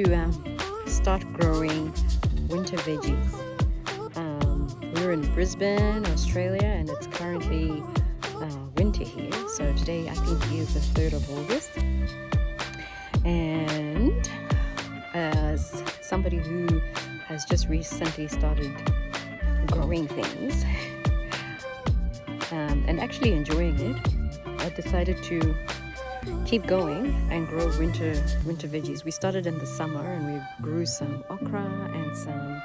to start growing winter veggies. We're in Brisbane, Australia, and it's currently winter here. So today I think is the 3rd of August. And as somebody who has just recently started growing things and actually enjoying it, I decided to keep going and grow winter veggies. We started in the summer and we grew some okra and some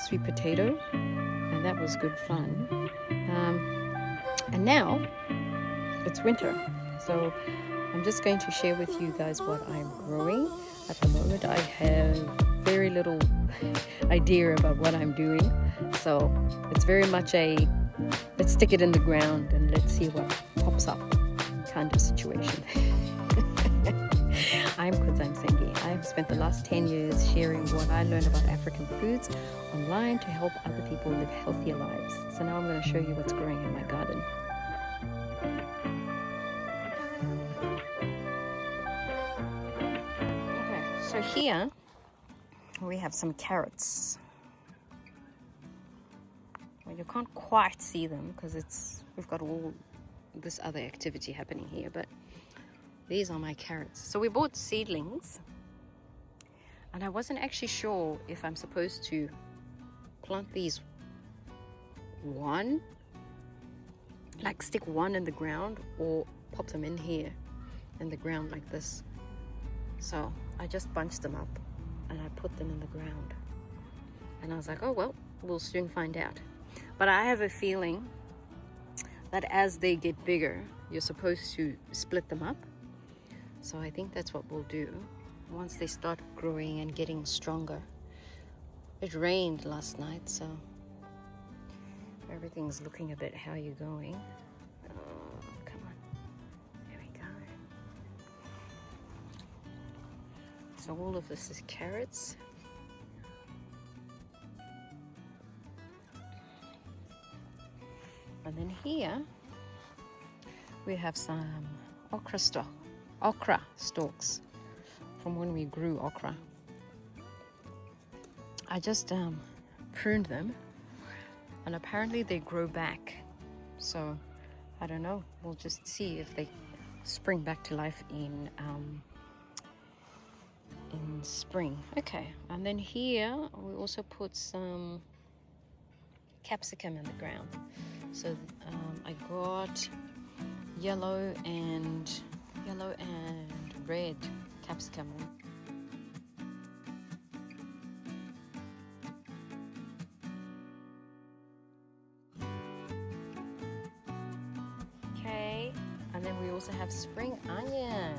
sweet potato, and that was good fun. And now it's winter, so I'm just going to share with you guys what I'm growing. At the moment I have very little idea about what I'm doing, so it's very much a let's stick it in the ground and let's see what pops up kind of situation. I'm Kuzam Sengi. I've spent the last 10 years sharing what I learned about African foods online to help other people live healthier lives. So now I'm going to show you what's growing in my garden. Okay, so here we have some carrots. Well, you can't quite see them because we've got all this other activity happening here, but these are my carrots. So we bought seedlings, and I wasn't actually sure if I'm supposed to plant these stick one in the ground, or pop them in here in the ground like this. So I just bunched them up and I put them in the ground, and I was like, oh well, we'll soon find out. But I have a feeling that as they get bigger, you're supposed to split them up. So I think that's what we'll do once they start growing and getting stronger. It rained last night, so everything's looking a bit, how are you going? Oh, come on. There we go. So all of this is carrots. And then here we have some okra stalks from when we grew okra. I just pruned them, and apparently they grow back. So I don't know, we'll just see if they spring back to life in spring. Okay, and then here we also put some capsicum in the ground. So I got yellow and red capsicum. Okay, and then we also have spring onion.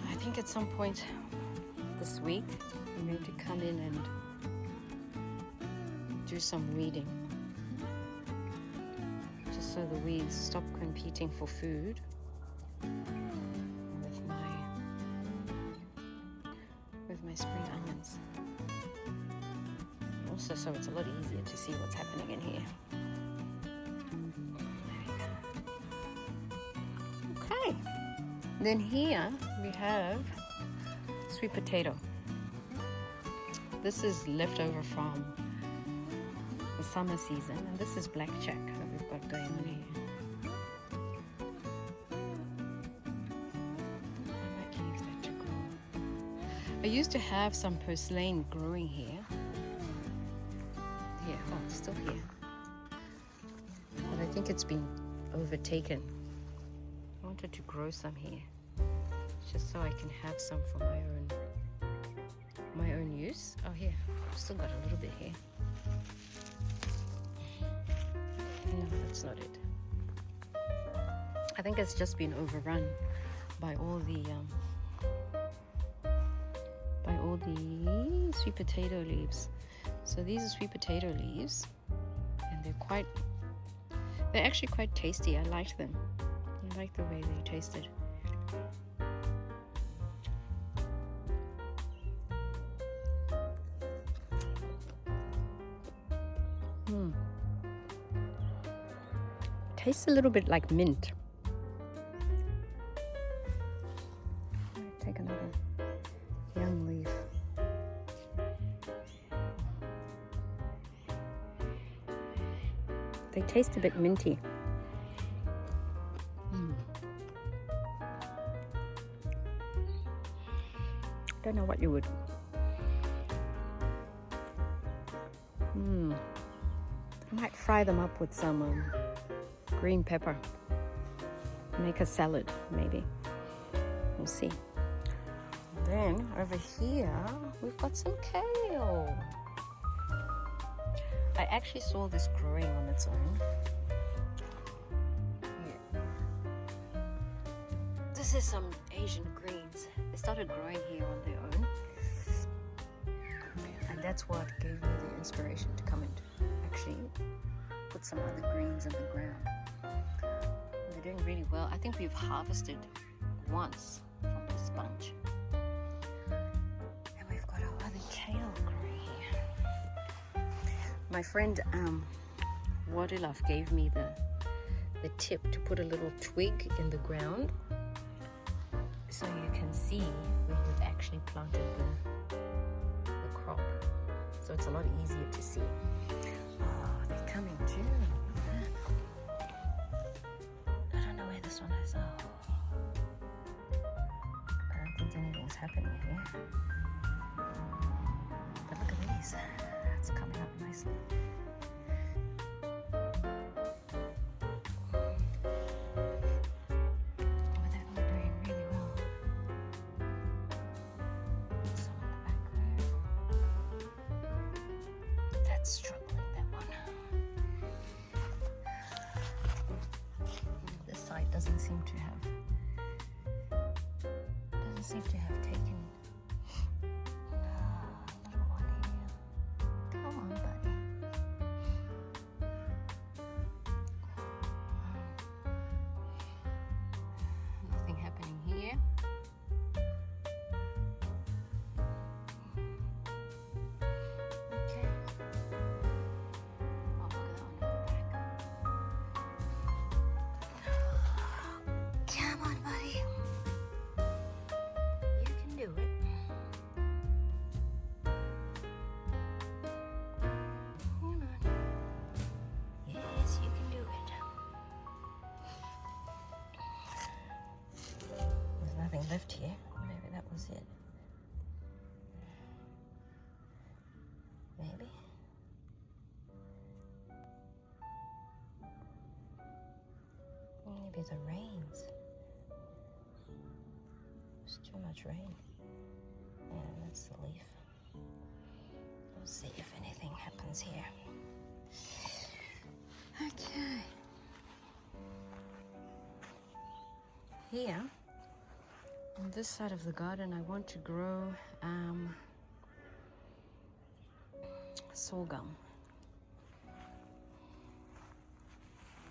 I think at some point this week I'm going to come in and do some weeding, just so the weeds stop competing for food with my spring onions. Also, so it's a lot easier to see what's happening in here. Okay, then here we have sweet potato. This is leftover from the summer season, and this is blackjack that we've got going on here. I might leave that to grow. I used to have some purslane growing here. Here, oh, it's still here. But I think it's been overtaken. I wanted to grow some here, just so I can have some for my own use. Oh, here, I've still got a little bit here. No, that's not it. I think it's just been overrun by all the sweet potato leaves. So these are sweet potato leaves, and they're actually quite tasty. I like them. I like the way they tasted. tastes a little bit like mint. Take another young leaf. They taste a bit minty. Don't know what you would. I might fry them up with some green pepper. Make a salad, maybe. We'll see. Then over here, we've got some kale. I actually saw this growing on its own. Yeah. This is some Asian greens. They started growing here on their own. And that's what gave me the inspiration to come and actually put some other greens in the ground. And they're doing really well. I think we've harvested once from this bunch. And we've got our other kale growing here. My friend Wadilaf gave me the tip to put a little twig in the ground so you can see where you've actually planted the crop. So it's a lot easier to see. Oh, they're coming too. I don't know where this one is. Oh. I don't think anything's happening here. But look at these. It's coming up nicely. Oh, they're all doing really well. Some in the back there. That's struggling, that one. This side doesn't seem to have taken little one here. Come on, buddy. Nothing happening here. Okay. Oh, look at that one in the back. Come on, buddy. You can do it. Hold on. Yes, you can do it. There's nothing left here. Maybe that was it. Maybe. Maybe the rains. There's too much rain. And that's the leaf. We'll see if anything happens here. Okay. Here, on this side of the garden, I want to grow sorghum.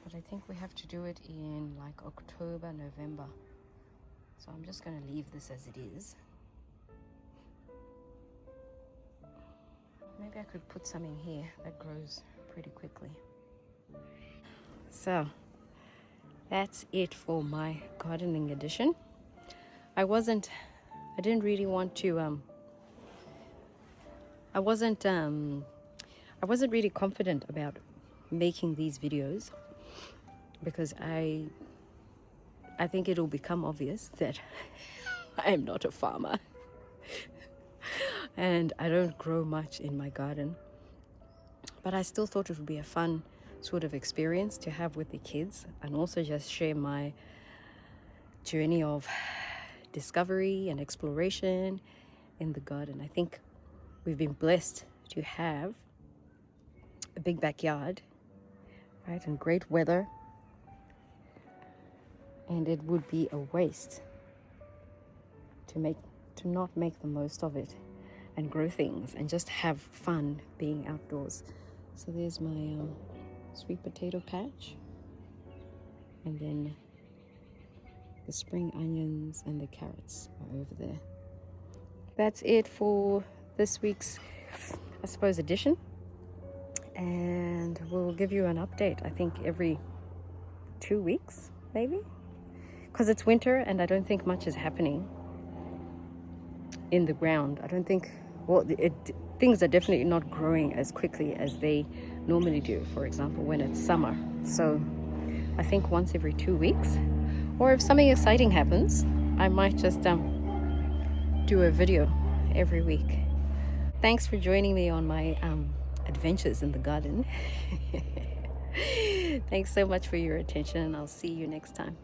But I think we have to do it in like October, November. So I'm just going to leave this as it is. Maybe I could put some in here that grows pretty quickly. So that's it for my gardening edition. I didn't really want to I wasn't really confident about making these videos because I think it'll become obvious that I am not a farmer and I don't grow much in my garden. But I still thought it would be a fun sort of experience to have with the kids and also just share my journey of discovery and exploration in the garden. I think we've been blessed to have a big backyard, right, and great weather. And it would be a waste to not make the most of it and grow things and just have fun being outdoors. So there's my sweet potato patch, and then the spring onions and the carrots are over there. That's it for this week's, I suppose, edition, and we'll give you an update, I think, every 2 weeks, maybe, because it's winter and I don't think much is happening in the ground. I don't think, well, things are definitely not growing as quickly as they normally do, for example, when it's summer. So I think once every 2 weeks, or if something exciting happens, I might just do a video every week. Thanks for joining me on my adventures in the garden. Thanks so much for your attention, and I'll see you next time.